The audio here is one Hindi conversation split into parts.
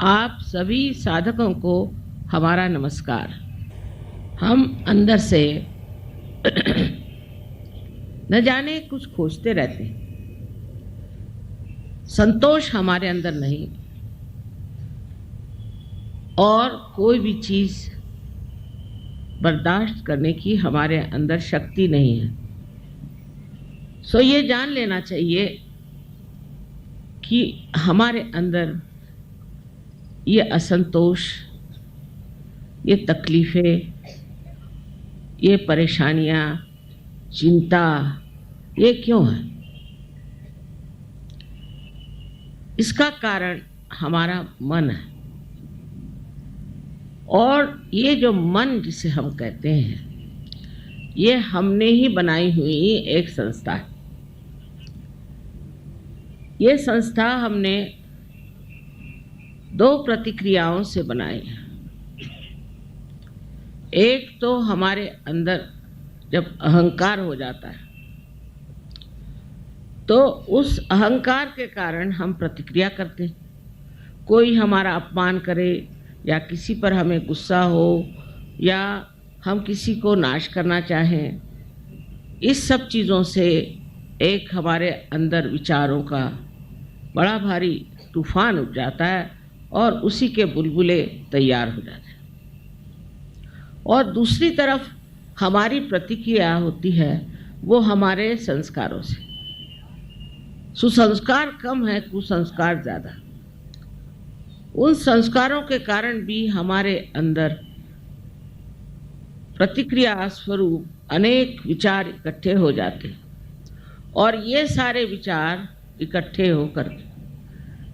आप सभी साधकों को हमारा नमस्कार। हम अंदर से न जाने कुछ खोजते रहते हैं। संतोष हमारे अंदर नहीं और कोई भी चीज़ बर्दाश्त करने की हमारे अंदर शक्ति नहीं है। सो ये जान लेना चाहिए कि हमारे अंदर ये असंतोष, ये तकलीफ़ें, ये परेशानियाँ, चिंता, ये क्यों है? इसका कारण हमारा मन है। और ये जो मन जिसे हम कहते हैं, ये हमने ही बनाई हुई एक संस्था है। ये संस्था हमने दो प्रतिक्रियाओं से बनाई है। एक तो हमारे अंदर जब अहंकार हो जाता है तो उस अहंकार के कारण हम प्रतिक्रिया करते हैं। कोई हमारा अपमान करे या किसी पर हमें गुस्सा हो या हम किसी को नाश करना चाहें, इस सब चीज़ों से एक हमारे अंदर विचारों का बड़ा भारी तूफान उठ जाता है और उसी के बुलबुले तैयार हो जाते हैं। और दूसरी तरफ हमारी प्रतिक्रिया होती है वो हमारे संस्कारों से। सुसंस्कार कम है, कुसंस्कार ज़्यादा। उन संस्कारों के कारण भी हमारे अंदर प्रतिक्रिया स्वरूप अनेक विचार इकट्ठे हो जाते हैं और ये सारे विचार इकट्ठे होकर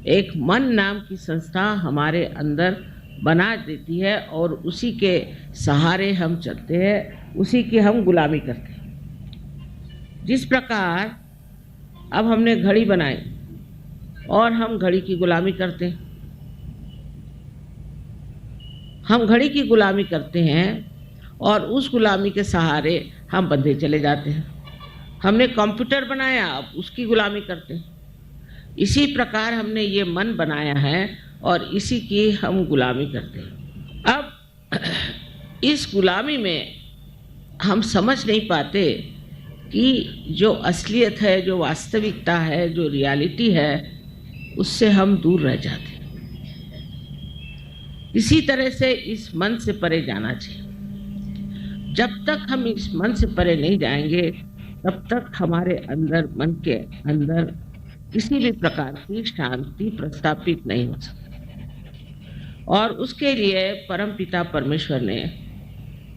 एक मन नाम की संस्था हमारे अंदर बना देती है और उसी के सहारे हम चलते हैं, उसी की हम गुलामी करते हैं। जिस प्रकार अब हमने घड़ी बनाई और हम घड़ी की गुलामी करते हैं। हम घड़ी की गुलामी करते हैं और उस गुलामी के सहारे हम बंधे चले जाते हैं। हमने कंप्यूटर बनाया, अब उसकी गुलामी करते हैं। इसी प्रकार हमने ये मन बनाया है और इसी की हम गुलामी करते हैं। अब इस गुलामी में हम समझ नहीं पाते कि जो असलियत है, जो वास्तविकता है, जो रियलिटी है, उससे हम दूर रह जाते हैं। इसी तरह से इस मन से परे जाना चाहिए। जब तक हम इस मन से परे नहीं जाएंगे तब तक हमारे अंदर, मन के अंदर किसी भी प्रकार की शांति प्रस्थापित नहीं हो सकती। और उसके लिए परमपिता परमेश्वर ने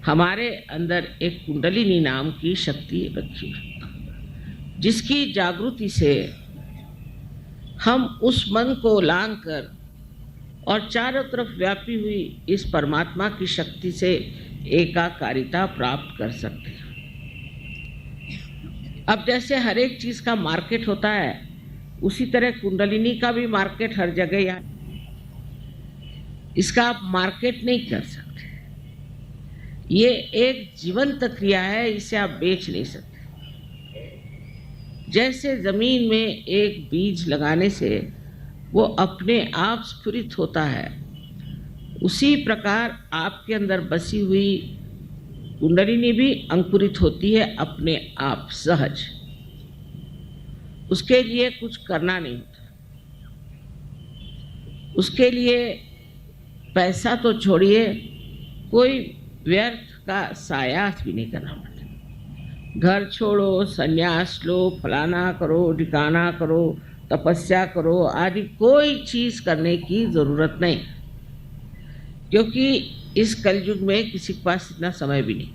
हमारे अंदर एक कुंडलिनी नाम की शक्ति रखी है, जिसकी जागृति से हम उस मन को लांघ कर और चारों तरफ व्यापी हुई इस परमात्मा की शक्ति से एकाकारिता प्राप्त कर सकते हैं। अब जैसे हर एक चीज़ का मार्केट होता है, उसी तरह कुंडलिनी का भी मार्केट हर जगह या इसका आप मार्केट नहीं कर सकते। ये एक जीवंत क्रिया है, इसे आप बेच नहीं सकते। जैसे जमीन में एक बीज लगाने से वो अपने आप स्फुरित होता है, उसी प्रकार आपके अंदर बसी हुई कुंडलिनी भी अंकुरित होती है अपने आप सहज। उसके लिए कुछ करना नहीं होता। उसके लिए पैसा तो छोड़िए, कोई व्यर्थ का सायास भी नहीं करना पड़ता। घर छोड़ो, संन्यास लो, फलाना करो, ढिकाना करो, तपस्या करो आदि कोई चीज़ करने की ज़रूरत नहीं, क्योंकि इस कलयुग में किसी के पास इतना समय भी नहीं।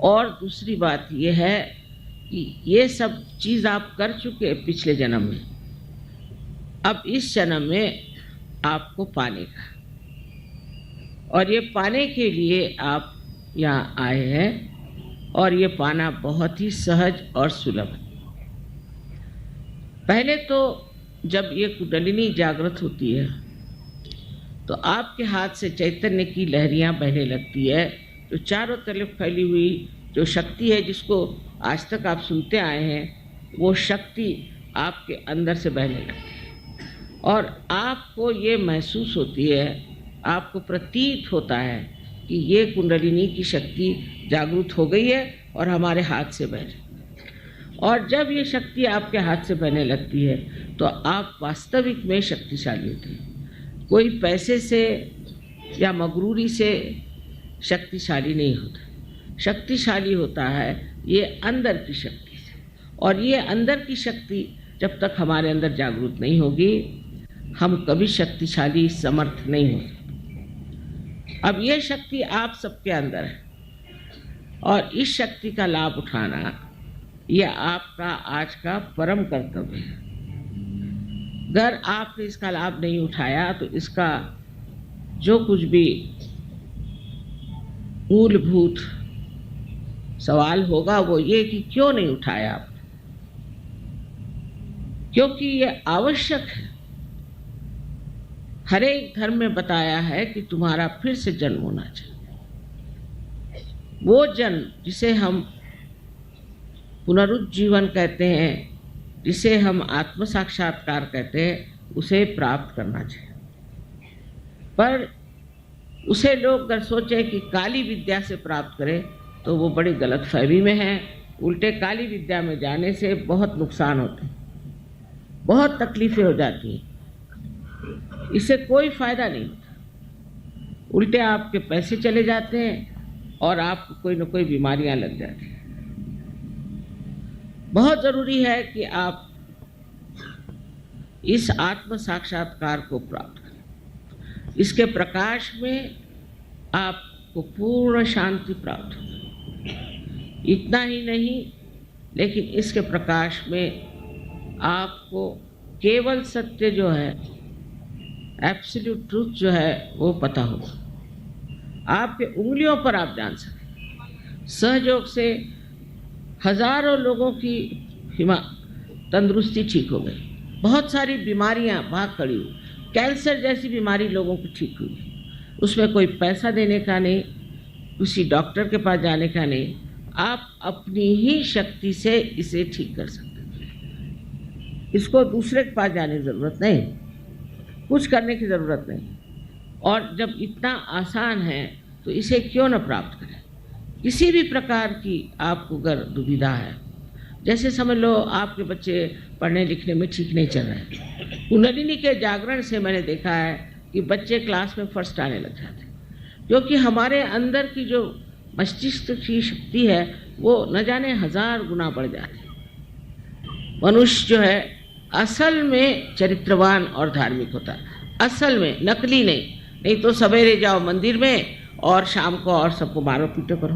और दूसरी बात यह है कि ये सब चीज़ आप कर चुके पिछले जन्म में, अब इस जन्म में आपको पाने का, और ये पाने के लिए आप यहाँ आए हैं और ये पाना बहुत ही सहज और सुलभ है। पहले तो जब ये कुंडलिनी जागृत होती है तो आपके हाथ से चैतन्य की लहरियाँ बहने लगती है, जो चारों तरफ फैली हुई जो शक्ति है, जिसको आज तक आप सुनते आए हैं, वो शक्ति आपके अंदर से बहने लगती है। और आपको ये महसूस होती है, आपको प्रतीत होता है कि ये कुंडलिनी की शक्ति जागृत हो गई है और हमारे हाथ से बह रही। और जब ये शक्ति आपके हाथ से बहने लगती है तो आप वास्तविक में शक्तिशाली होते हैं। कोई पैसे से या मगरूरी से शक्तिशाली नहीं होता। शक्तिशाली होता है ये अंदर की शक्ति से, और ये अंदर की शक्ति जब तक हमारे अंदर जागृत नहीं होगी, हम कभी शक्तिशाली समर्थ नहीं हो सकते। अब ये शक्ति आप सबके अंदर है और इस शक्ति का लाभ उठाना यह आपका आज का परम कर्तव्य है। अगर आपने इसका लाभ नहीं उठाया तो इसका जो कुछ भी मूलभूत सवाल होगा वो ये कि क्यों नहीं उठाया आपने, क्योंकि ये आवश्यक है। हर एक धर्म में बताया है कि तुम्हारा फिर से जन्म होना चाहिए। वो जन्म जिसे हम पुनरुज्जीवन कहते हैं, जिसे हम आत्म साक्षात्कार कहते हैं, उसे प्राप्त करना चाहिए। पर उसे लोग अगर सोचें कि काली विद्या से प्राप्त करें तो वो बड़ी गलतफहमी में है। उल्टे काली विद्या में जाने से बहुत नुकसान होते हैं, बहुत तकलीफ़ें हो जाती हैं, इससे कोई फ़ायदा नहीं होता। उल्टे आपके पैसे चले जाते हैं और आपको कोई न कोई बीमारियां लग जाती हैं। बहुत ज़रूरी है कि आप इस आत्म साक्षात्कार को प्राप्त करें। इसके प्रकाश में आपको पूर्ण शांति प्राप्त होगी। इतना ही नहीं, लेकिन इसके प्रकाश में आपको केवल सत्य जो है, एब्सोल्यूट ट्रूथ जो है, वो पता होगा। आपके उंगलियों पर आप जान सकें। सहयोग से हजारों लोगों की तंदुरुस्ती ठीक हो गई। बहुत सारी बीमारियां भाग खड़ी हुई। कैंसर जैसी बीमारी लोगों को ठीक हुई। उसमें कोई पैसा देने का नहीं, किसी डॉक्टर के पास जाने का नहीं, आप अपनी ही शक्ति से इसे ठीक कर सकते हैं। इसको दूसरे के पास जाने की ज़रूरत नहीं, कुछ करने की ज़रूरत नहीं। और जब इतना आसान है तो इसे क्यों न प्राप्त करें। किसी भी प्रकार की आपको अगर दुविधा है, जैसे समझ लो आपके बच्चे पढ़ने लिखने में ठीक नहीं चल रहे, कुंडलिनी के जागरण से मैंने देखा है कि बच्चे क्लास में फर्स्ट आने लग जाते, क्योंकि हमारे अंदर की जो मस्तिष्क की शक्ति है वो न जाने 1000 गुना बढ़ जाती है। मनुष्य जो है असल में चरित्रवान और धार्मिक होता है, असल में, नकली नहीं तो सवेरे जाओ मंदिर में और शाम को और सबको मारो पीटो करो।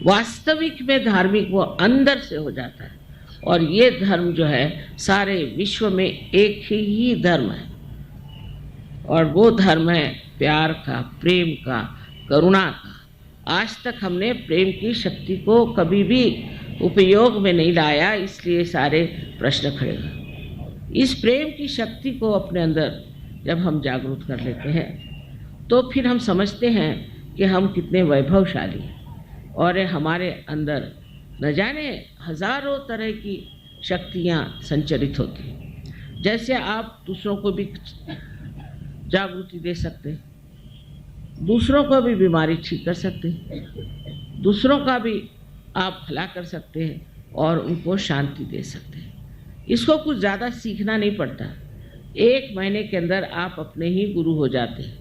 वास्तविक में धार्मिक वो अंदर से हो जाता है। और ये धर्म जो है सारे विश्व में एक ही धर्म है, और वो धर्म है प्यार का, प्रेम का, करुणा का। आज तक हमने प्रेम की शक्ति को कभी भी उपयोग में नहीं लाया, इसलिए सारे प्रश्न खड़े हुए। इस प्रेम की शक्ति को अपने अंदर जब हम जागरूक कर लेते हैं तो फिर हम समझते हैं कि हम कितने वैभवशाली हैं, और हमारे अंदर न जाने हजारों तरह की शक्तियाँ संचरित होती हैं। जैसे आप दूसरों को भी जागृति दे सकते हैं, दूसरों को भी बीमारी ठीक कर सकते हैं, दूसरों का भी आप भला कर सकते हैं और उनको शांति दे सकते हैं। इसको कुछ ज़्यादा सीखना नहीं पड़ता। 1 महीने के अंदर आप अपने ही गुरु हो जाते हैं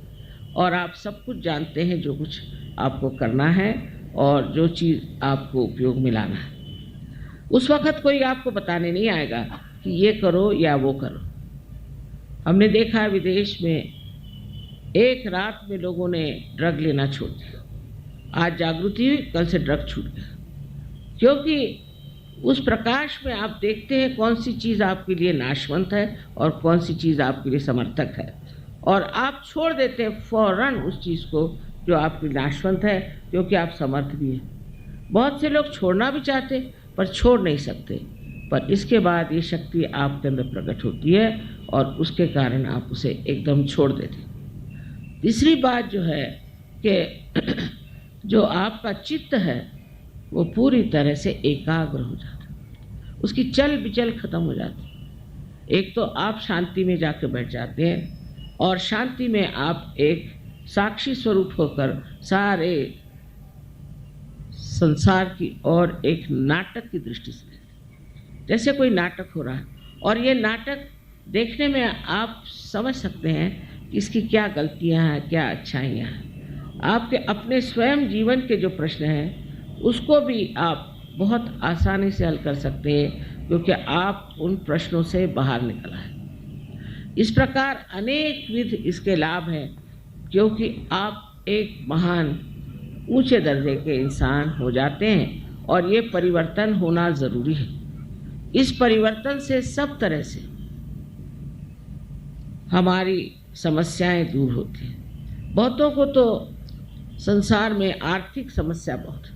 और आप सब कुछ जानते हैं, जो कुछ आपको करना है और जो चीज़ आपको उपयोग में लाना है। उस वक़्त कोई आपको बताने नहीं आएगा कि ये करो या वो करो। हमने देखा विदेश में एक रात में लोगों ने ड्रग लेना छोड़ दिया। आज जागृति हुई, कल से ड्रग छूट गया, क्योंकि उस प्रकाश में आप देखते हैं कौन सी चीज़ आपके लिए नाशवंत है और कौन सी चीज़ आपके लिए समर्थक है, और आप छोड़ देते हैं फौरन उस चीज़ को जो आपकी नाशवंत है, क्योंकि आप समर्थ भी हैं। बहुत से लोग छोड़ना भी चाहते पर छोड़ नहीं सकते, पर इसके बाद ये शक्ति आपके अंदर प्रकट होती है और उसके कारण आप उसे एकदम छोड़ देते। तीसरी बात जो है कि जो आपका चित्त है वो पूरी तरह से एकाग्र हो जाता है, उसकी चल बिचल खत्म हो जाती है। एक तो आप शांति में जाके बैठ जाते हैं और शांति में आप एक साक्षी स्वरूप होकर सारे संसार की और एक नाटक की दृष्टि से देखते हैं। जैसे कोई नाटक हो रहा है और ये नाटक देखने में आप समझ सकते हैं कि इसकी क्या गलतियां हैं, क्या अच्छाइयाँ हैं। आपके अपने स्वयं जीवन के जो प्रश्न हैं उसको भी आप बहुत आसानी से हल कर सकते हैं, क्योंकि आप उन प्रश्नों से बाहर निकल आए। इस प्रकार अनेक विध इसके लाभ हैं, क्योंकि आप एक महान ऊंचे दर्जे के इंसान हो जाते हैं और ये परिवर्तन होना ज़रूरी है। इस परिवर्तन से सब तरह से हमारी समस्याएं दूर होती हैं। बहुतों को तो संसार में आर्थिक समस्या बहुत है,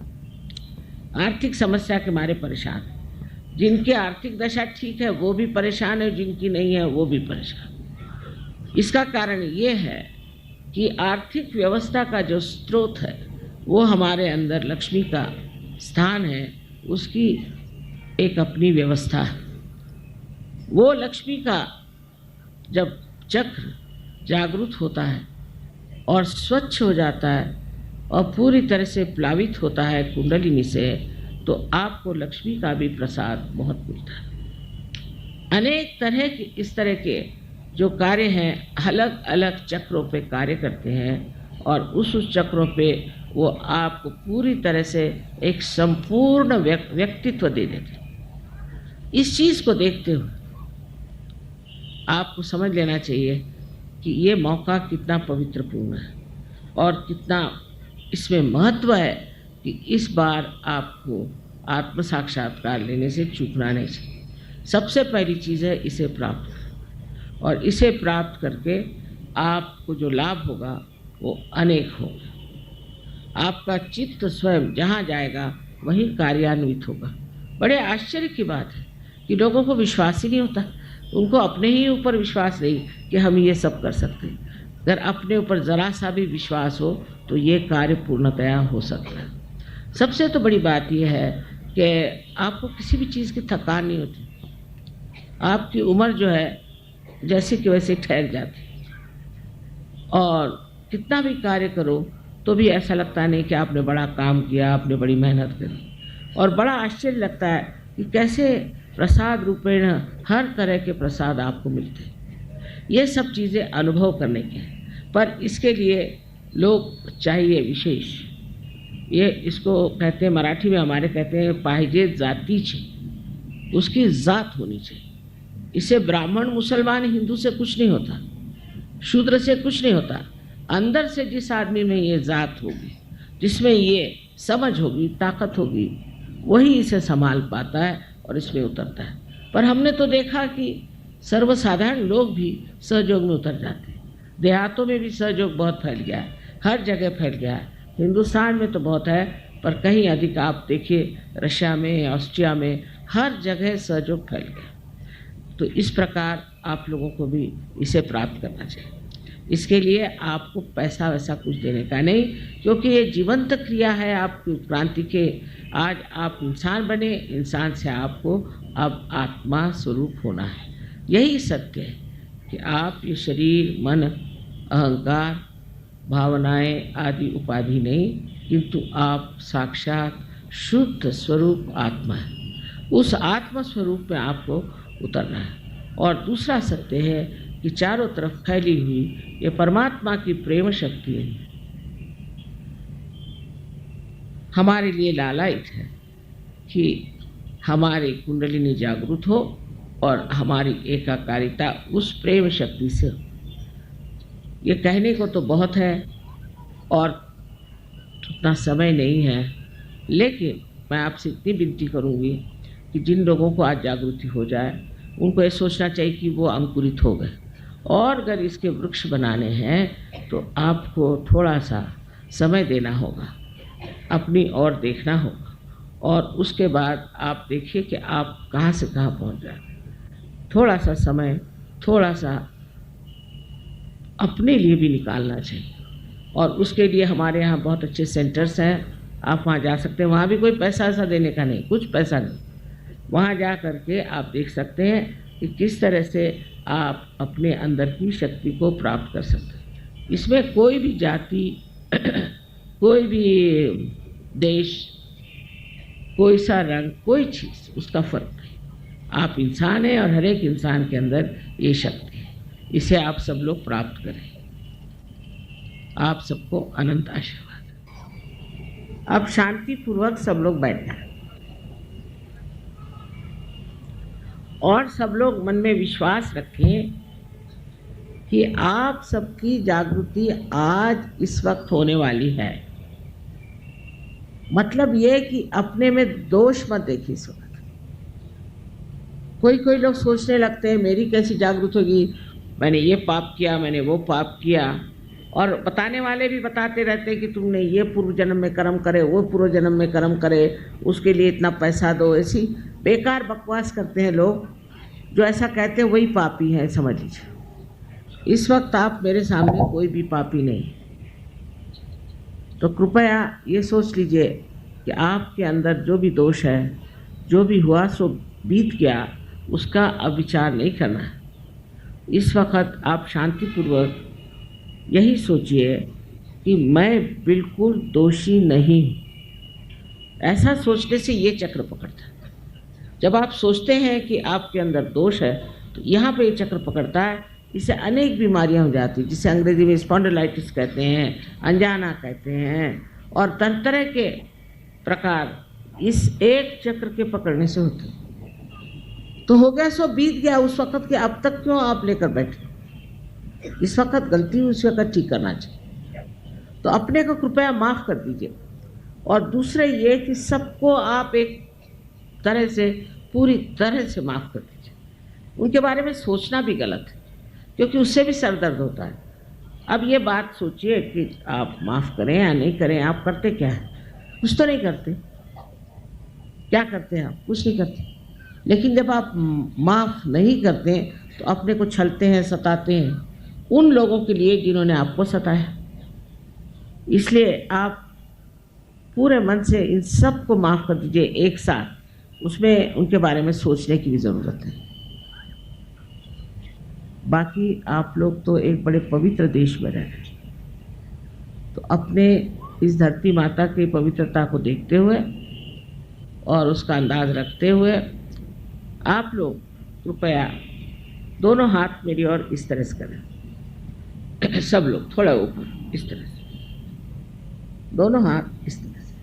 आर्थिक समस्या के मारे परेशान है। जिनकी आर्थिक दशा ठीक है वो भी परेशान है, जिनकी नहीं है वो भी परेशान। इसका कारण ये है कि आर्थिक व्यवस्था का जो स्रोत है वो हमारे अंदर लक्ष्मी का स्थान है, उसकी एक अपनी व्यवस्था है। वो लक्ष्मी का जब चक्र जागृत होता है और स्वच्छ हो जाता है और पूरी तरह से प्लावित होता है कुंडलिनी से, तो आपको लक्ष्मी का भी प्रसाद बहुत मिलता है। अनेक तरह के इस तरह के जो कार्य हैं अलग अलग चक्रों पे कार्य करते हैं और उस चक्रों पे वो आपको पूरी तरह से एक संपूर्ण व्यक्तित्व दे देते हैं। इस चीज़ को देखते हुए आपको समझ लेना चाहिए कि ये मौका कितना पवित्रपूर्ण है और कितना इसमें महत्व है कि इस बार आपको आत्म साक्षात्कार लेने से चूकना नहीं चाहिए। सबसे पहली चीज़ है इसे प्राप्त करें और इसे प्राप्त करके आपको जो लाभ होगा वो अनेक होगा। आपका चित्त स्वयं जहाँ जाएगा वहीं कार्यान्वित होगा। बड़े आश्चर्य की बात है कि लोगों को विश्वास ही नहीं होता, उनको अपने ही ऊपर विश्वास नहीं कि हम ये सब कर सकते हैं। अगर अपने ऊपर ज़रा सा भी विश्वास हो तो ये कार्य पूर्णतया हो सकता है। सबसे तो बड़ी बात यह है कि आपको किसी भी चीज़ की थकान नहीं होती, आपकी उम्र जो है जैसे कि वैसे ठहर जाती और कितना भी कार्य करो तो भी ऐसा लगता नहीं कि आपने बड़ा काम किया, आपने बड़ी मेहनत करी। और बड़ा आश्चर्य लगता है कि कैसे प्रसाद रूपेण हर तरह के प्रसाद आपको मिलते हैं। ये सब चीज़ें अनुभव करने के हैं, पर इसके लिए लोग चाहिए विशेष। ये इसको कहते हैं, मराठी में हमारे कहते हैं पाहिजे जातीचे, उसकी जात होनी चाहिए। इससे ब्राह्मण मुसलमान हिंदू से कुछ नहीं होता, शूद्र से कुछ नहीं होता। अंदर से जिस आदमी में ये जात होगी, जिसमें ये समझ होगी, ताकत होगी, वही इसे संभाल पाता है और इसमें उतरता है। पर हमने तो देखा कि सर्वसाधारण लोग भी सहयोग में उतर जाते हैं। देहातों में भी सहयोग बहुत फैल गया है, हर जगह फैल गया है। हिंदुस्तान में तो बहुत है, पर कहीं अधिक आप देखिए रशिया में, ऑस्ट्रिया में, हर जगह सहयोग फैल गया। तो इस प्रकार आप लोगों को भी इसे प्राप्त करना चाहिए। इसके लिए आपको पैसा वैसा कुछ देने का नहीं, क्योंकि ये जीवंत क्रिया है आपकी उत्क्रांति के। आज आप इंसान बने, इंसान से आपको अब आत्मा स्वरूप होना है। यही सत्य है कि आप ये शरीर, मन, अहंकार, भावनाएं आदि उपाधि नहीं, किंतु आप साक्षात शुद्ध स्वरूप आत्मा है। उस आत्मा स्वरूप में आपको उतरना है। और दूसरा सत्य है कि चारों तरफ फैली हुई ये परमात्मा की प्रेम शक्ति है, हमारे लिए लालायित है कि हमारी कुंडलिनी जागृत हो और हमारी एकाकारिता उस प्रेम शक्ति से हो। ये कहने को तो बहुत है और उतना समय नहीं है, लेकिन मैं आपसे इतनी विनती करूँगी कि जिन लोगों को आज जागृति हो जाए उनको ये सोचना चाहिए कि वो अंकुरित हो गए, और अगर इसके वृक्ष बनाने हैं तो आपको थोड़ा सा समय देना होगा, अपनी ओर देखना होगा, और उसके बाद आप देखिए कि आप कहाँ से कहाँ पहुँच जाए। थोड़ा सा समय, थोड़ा सा अपने लिए भी निकालना चाहिए। और उसके लिए हमारे यहाँ बहुत अच्छे सेंटर्स हैं, आप वहाँ जा सकते हैं। वहाँ भी कोई पैसा ऐसा देने का नहीं, कुछ पैसा नहीं। वहाँ जा कर के आप देख सकते हैं कि किस तरह से आप अपने अंदर की शक्ति को प्राप्त कर सकते हैं। इसमें कोई भी जाति कोई भी देश, कोई सा रंग, कोई चीज़, उसका फर्क नहीं। आप इंसान हैं और हर एक इंसान के अंदर ये शक्ति है। इसे आप सब लोग प्राप्त करें। आप सबको अनंत आशीर्वाद। अब शांतिपूर्वक सब लोग बैठ जाएं और सब लोग मन में विश्वास रखें कि आप सबकी जागृति आज इस वक्त होने वाली है। मतलब ये कि अपने में दोष मत देखिए इस वक्त। कोई लोग सोचने लगते हैं मेरी कैसी जागृत होगी, मैंने ये पाप किया, मैंने वो पाप किया, और बताने वाले भी बताते रहते हैं कि तुमने ये पूर्व जन्म में कर्म करे, वो पूर्व जन्म में कर्म करे, उसके लिए इतना पैसा दो। ऐसी बेकार बकवास करते हैं लोग। जो ऐसा कहते हैं वही पापी है, समझ लीजिए। इस वक्त आप मेरे सामने कोई भी पापी नहीं। तो कृपया ये सोच लीजिए कि आपके अंदर जो भी दोष है, जो भी हुआ सो बीत गया, उसका अब विचार नहीं करना है। इस वक्त आप शांतिपूर्वक यही सोचिए कि मैं बिल्कुल दोषी नहीं। ऐसा सोचने से ये चक्र पकड़ता है। जब आप सोचते हैं कि आपके अंदर दोष है तो यहाँ पे ये चक्र पकड़ता है। इससे अनेक बीमारियाँ हो जाती हैं, जिसे अंग्रेजी में स्पॉन्डिलाइटिस कहते हैं, अनजाना कहते हैं, और तरह तरह के प्रकार इस एक चक्र के पकड़ने से होते हैं। तो हो गया सो बीत गया उस वक़्त के, अब तक क्यों आप लेकर बैठे? इस वक्त गलती उस वक्त ठीक करना चाहिए। तो अपने को कृपया माफ़ कर दीजिए। और दूसरे ये कि सबको आप एक तरह से, पूरी तरह से माफ़ कर दीजिए। उनके बारे में सोचना भी गलत है, क्योंकि उससे भी सर दर्द होता है। अब ये बात सोचिए कि आप माफ़ करें या नहीं करें। आप करते क्या हैं? कुछ तो नहीं करते। क्या करते हैं आप? कुछ नहीं करते। लेकिन जब आप माफ़ नहीं करते तो अपने को छलते हैं, सताते हैं उन लोगों के लिए जिन्होंने आपको सताया। इसलिए आप पूरे मन से इन सब को माफ़ कर दीजिए एक साथ। उसमें उनके बारे में सोचने की भी ज़रूरत है। बाकी आप लोग तो एक बड़े पवित्र देश में रह रहे हैं, तो अपने इस धरती माता की पवित्रता को देखते हुए और उसका अंदाज रखते हुए आप लोग कृपया दोनों हाथ मेरी ओर इस तरह से करें। सब लोग थोड़ा ऊपर इस तरह से, दोनों हाथ इस तरह से,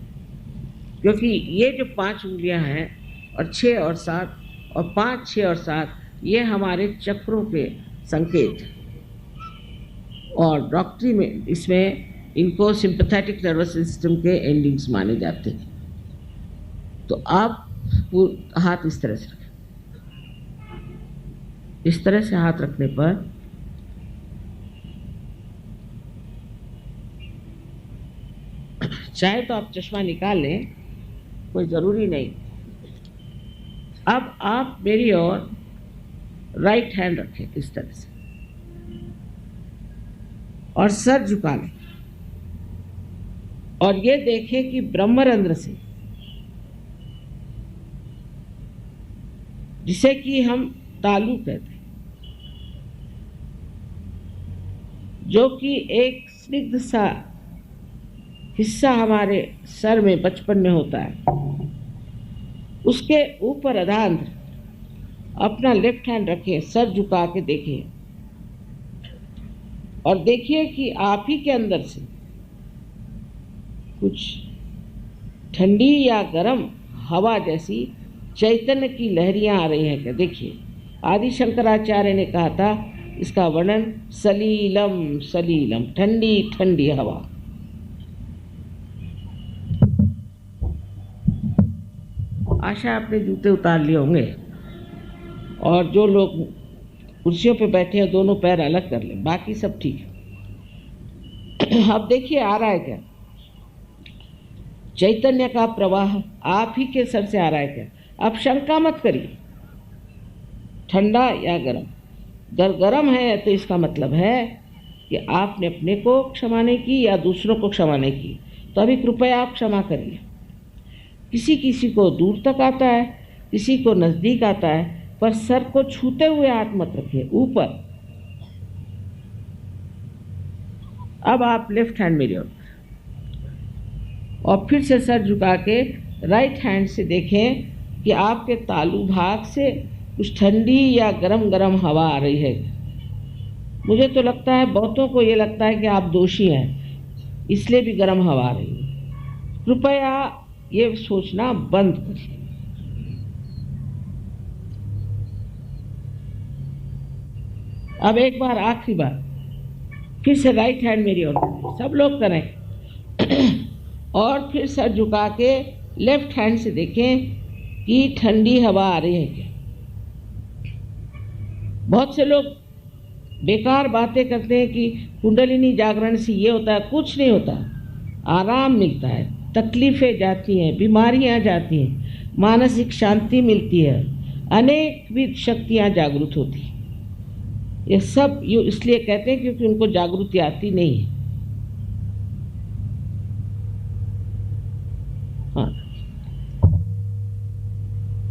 क्योंकि ये जो 5 उंगलियां हैं और 6 और 7 और 5, 6 और 7 ये हमारे चक्रों के संकेत हैं। और डॉक्टरी में इसमें इनको सिंपैथेटिक नर्वस सिस्टम के एंडिंग्स माने जाते हैं। तो आप हाथ इस तरह से रखें। इस तरह से हाथ रखने पर चाहे तो आप चश्मा निकाल लें, कोई ज़रूरी नहीं। अब आप मेरी ओर राइट हैंड रखें इस तरह से और सर झुका लें और ये देखें कि ब्रह्मरंध्र से, जिसे कि हम तालू कहते हैं, जो कि एक स्निग्ध सा हिस्सा हमारे सर में बचपन में होता है, उसके ऊपर अधांध्र अपना लेफ्ट हैंड रखें, सर झुका के देखिए और देखिए कि आप ही के अंदर से कुछ ठंडी या गर्म हवा जैसी चैतन्य की लहरियां आ रही हैं क्या? देखिए, आदि शंकराचार्य ने कहा था इसका वर्णन सलीलम सलीलम, ठंडी ठंडी हवा। आशा आपने जूते उतार लिए होंगे और जो लोग कुर्सियों पे बैठे हैं दोनों पैर अलग कर लें, बाकी सब ठीक है। अब देखिए आ रहा है क्या चैतन्य का प्रवाह? आप ही के सर से आ रहा है क्या? आप शंका मत करिए, ठंडा या गर्म। अगर गर्म है तो इसका मतलब है कि आपने अपने को क्षमा नहीं की या दूसरों को क्षमा नहीं की, तो अभी कृपया आप क्षमा करिए। किसी किसी को दूर तक आता है, किसी को नज़दीक आता है, पर सर को छूते हुए हाथ मत रखिए, ऊपर। अब आप लेफ्ट हैंड मेरी ओर, और फिर से सर झुका के राइट हैंड से देखें कि आपके तालू भाग से कुछ ठंडी या गरम गरम हवा आ रही है। मुझे तो लगता है, बहुतों को ये लगता है कि आप दोषी हैं, इसलिए भी गरम हवा आ रही है। कृपया ये सोचना बंद करिए। अब एक बार, आखिरी बार, फिर से राइट हैंड मेरी ओर, सब लोग करें। और फिर सर झुका के लेफ्ट हैंड से देखें कि ठंडी हवा आ रही है क्या। बहुत से लोग बेकार बातें करते हैं कि कुंडलिनी जागरण से ये होता है, कुछ नहीं होता। आराम मिलता है, तकलीफ़ें जाती हैं, बीमारियां जाती हैं, मानसिक शांति मिलती है, अनेक विध शक्तियां जागृत होती हैं। ये सब इसलिए कहते हैं क्योंकि उनको जागृति आती नहीं है। हाँ,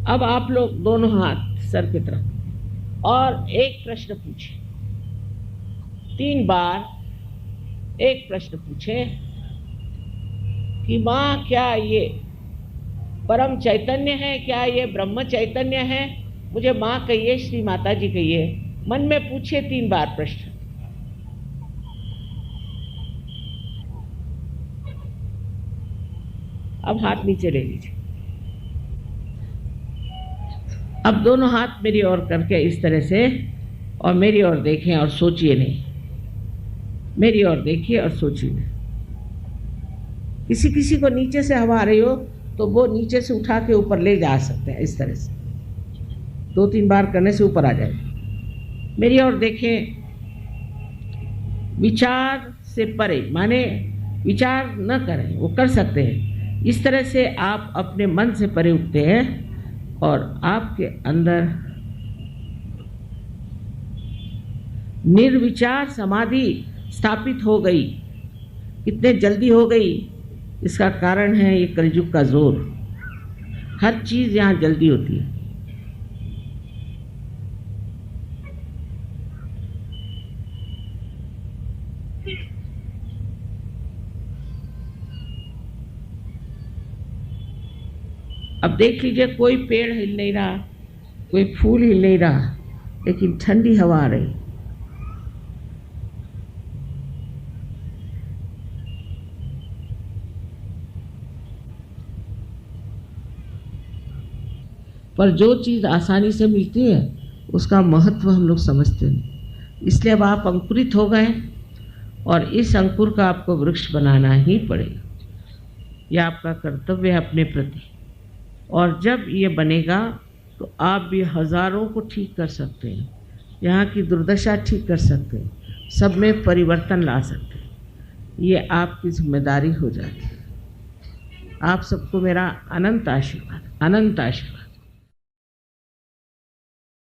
अब आप लोग दोनों हाथ सर की तरफ, और एक प्रश्न पूछे, 3 बार एक प्रश्न पूछे कि माँ, क्या ये परम चैतन्य है? क्या ये ब्रह्म चैतन्य है? मुझे माँ कहिए, श्री माता जी कहिए। मन में पूछे 3 बार प्रश्न। अब हाथ नीचे ले लीजिए। अब दोनों हाथ मेरी ओर करके इस तरह से, और मेरी ओर देखें और सोचिए नहीं। मेरी ओर देखिए और सोचिए नहीं। किसी किसी को नीचे से हवा आ रही हो तो वो नीचे से उठा के ऊपर ले जा सकते हैं, इस तरह से 2-3 बार करने से ऊपर आ जाएगा। मेरी ओर देखें। विचार से परे, माने विचार न करें, वो कर सकते हैं। इस तरह से आप अपने मन से परे उठते हैं और आपके अंदर निर्विचार समाधि स्थापित हो गई। कितने जल्दी हो गई, इसका कारण है ये कलयुग का जोर। हर चीज़ यहाँ जल्दी होती है। अब देख लीजिए, कोई पेड़ हिल नहीं रहा, कोई फूल हिल नहीं रहा, लेकिन ठंडी हवा आ रही। पर जो चीज़ आसानी से मिलती है उसका महत्व हम लोग समझते नहीं। इसलिए अब आप अंकुरित हो गए और इस अंकुर का आपको वृक्ष बनाना ही पड़ेगा। यह आपका कर्तव्य है अपने प्रति। और जब ये बनेगा तो आप भी हज़ारों को ठीक कर सकते हैं, यहाँ की दुर्दशा ठीक कर सकते हैं, सब में परिवर्तन ला सकते हैं। ये आपकी जिम्मेदारी हो जाती है। आप सबको मेरा अनंत आशीर्वाद, अनंत आशीर्वाद।